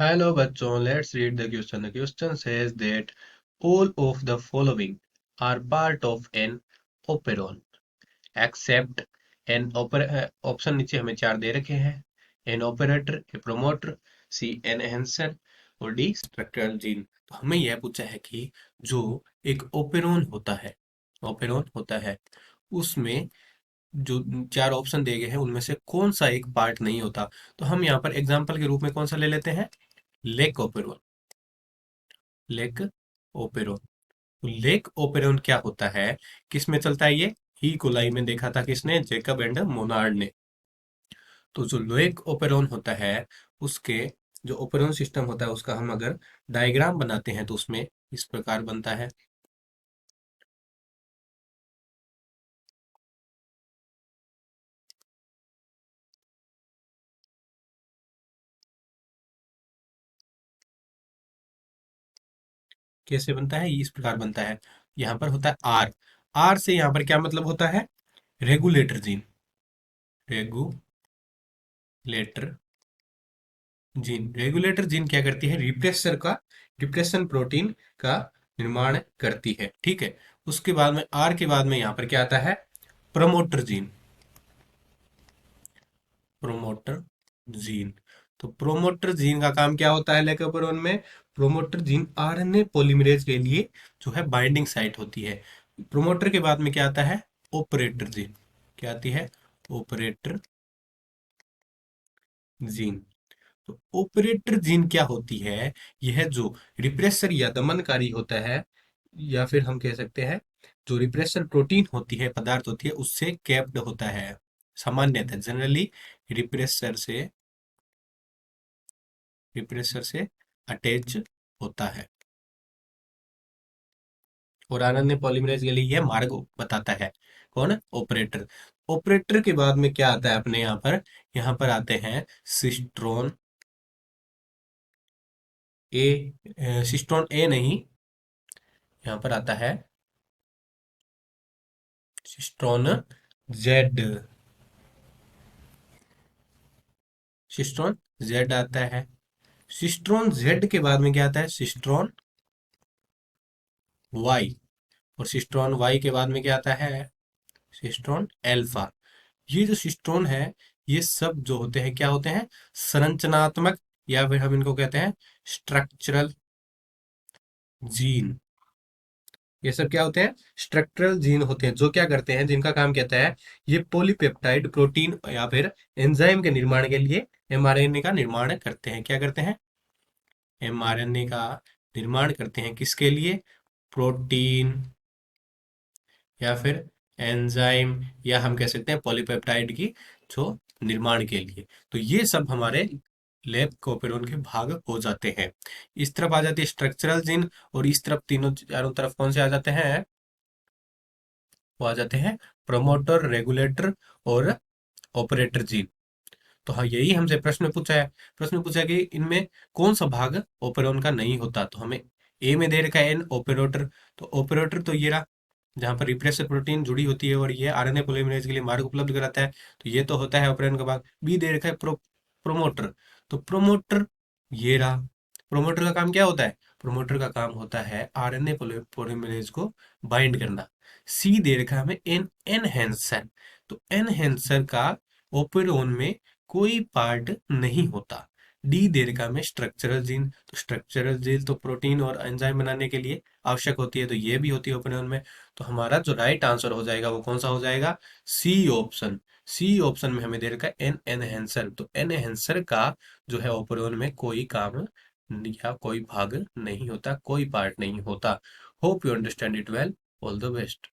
Hello बच्चों, let's read the question. The question says that all of the following are part of an operon except an option नीचे हमें चार दे रखे हैं. An operator, a promoter, C enhancer और D structural gene. तो हमें यह पूछा है कि जो एक ओपेरॉन होता है उसमें जो चार ऑप्शन दिए गए हैं उनमें से कौन सा एक पार्ट नहीं होता. तो हम यहाँ पर एग्जाम्पल के रूप में कौन सा ले लेते हैं? Lake operon. Lake operon. तो लेक ओपेरॉन क्या होता है, किस में चलता है ये? ही कोलाई में देखा था किसने? जेकब एंड मोनार्ड ने. तो जो लेक ओपेरॉन होता है उसके जो ओपेरॉन सिस्टम होता है उसका हम अगर डायग्राम बनाते हैं तो उसमें इस प्रकार बनता है. कैसे बनता है? इस प्रकार बनता है. यहाँ पर होता है आर. आर से यहाँ पर क्या मतलब होता है? Regulator gene. Regulator gene. Regulator gene क्या करती है? रिप्रेशन प्रोटीन का निर्माण करती है. ठीक है. उसके बाद में आर के बाद में यहाँ पर क्या आता है? Promoter gene. Promoter gene. तो प्रोमोटर जीन का काम क्या होता है लेकोपेरोन में? प्रोमोटर जीन आरएनए पॉलीमरेज के लिए जो है बाइंडिंग साइट होती है. प्रोमोटर के बाद में क्या आता है? Operator gene. क्या आती है? Operator gene. तो ऑपरेटर जीन क्या होती है? यह जो रिप्रेसर या दमनकारी होता है, या फिर हम कह सकते हैं जो रिप्रेसर प्रोटीन होती है, पदार्थ होती है, उससे कैप्ड होता है. सामान्यतः जनरली रिप्रेसर से रिप्रेसर से अटैच होता है. और आरएनए पॉलीमरेज के लिए यह मार्ग बताता है. कौन? ऑपरेटर. ऑपरेटर के बाद में क्या आता है अपने यहाँ पर? यहाँ पर आते हैं सिस्ट्रोन ए. सिस्ट्रोन ए नहीं, यहाँ पर आता है सिस्ट्रोन जेड. सिस्ट्रोन जेड आता है. सिस्ट्रोन जेड के बाद में क्या आता है? सिस्ट्रोन वाई. और सिस्ट्रोन वाई के बाद में क्या आता है? सिस्ट्रोन एल्फा. ये जो सिस्टोन है, ये सब जो होते हैं क्या होते हैं? संरचनात्मक, या फिर हम इनको कहते हैं स्ट्रक्चरल जीन. ये सब क्या होते हैं? स्ट्रक्चरल जीन होते हैं, जो क्या करते हैं, जिनका काम कहता है ये पॉलीपेप्टाइड प्रोटीन या फिर एंजाइम के निर्माण के लिए एमआरएनए का निर्माण करते हैं. क्या करते हैं? एमआरएनए का निर्माण करते हैं. किसके लिए? प्रोटीन या फिर एंजाइम, या हम कह सकते हैं पॉलीपेप्टाइड की जो निर्माण के लिए. तो ये सब हमारे लैब कोपेरोन के भाग हो जाते हैं. इस तरफ आ जाती है स्ट्रक्चरल जीन, और इस तरफ तीनों चारों तरफ कौन से आ जाते हैं? वो आ जाते हैं प्रमोटर, रेगुलेटर और ऑपरेटर जीन. तो हाँ, यही हमसे प्रश्न पूछा है. प्रश्न पूछा है कि इनमें कौन सा भाग ओपेरॉन का नहीं होता. तो हमें ए में दे रखा है एन ऑपरेटर. तो ऑपरेटर तो ये रहा, जहाँ पर रिप्रेसर प्रोटीन जुड़ी होती है और ये आरएनए पॉलीमरेज के लिए मार्ग उपलब्ध कराता है. तो ये तो होता है ऑपरेरन का भाग. बी दे रखा है प्रोमोटर. तो प्रोमोटर ये रहा. प्रोमोटर का काम क्या होता है? प्रोमोटर का काम होता है आरएनए पॉलीमरेज को बाइंड करना. सी दे रखा है हमें एन एनहेंसर. तो एनहेंसर का ओपेरोन में कोई पार्ट नहीं होता. डी दे रखा है हमें स्ट्रक्चरल जीन. तो स्ट्रक्चरल जीन तो प्रोटीन और एंजाइम बनाने के लिए आवश्यक होती है, तो ये भी होती है ओपेरोन में. तो हमारा जो राइट आंसर हो जाएगा वो कौन सा हो जाएगा? C option. सी ऑप्शन में हमें दे रखा है एन एनहेंसर. तो एनहेंसर का जो है ओपेरोन में कोई काम या कोई भाग नहीं होता, कोई पार्ट नहीं होता. Hope you understand it well. All the best.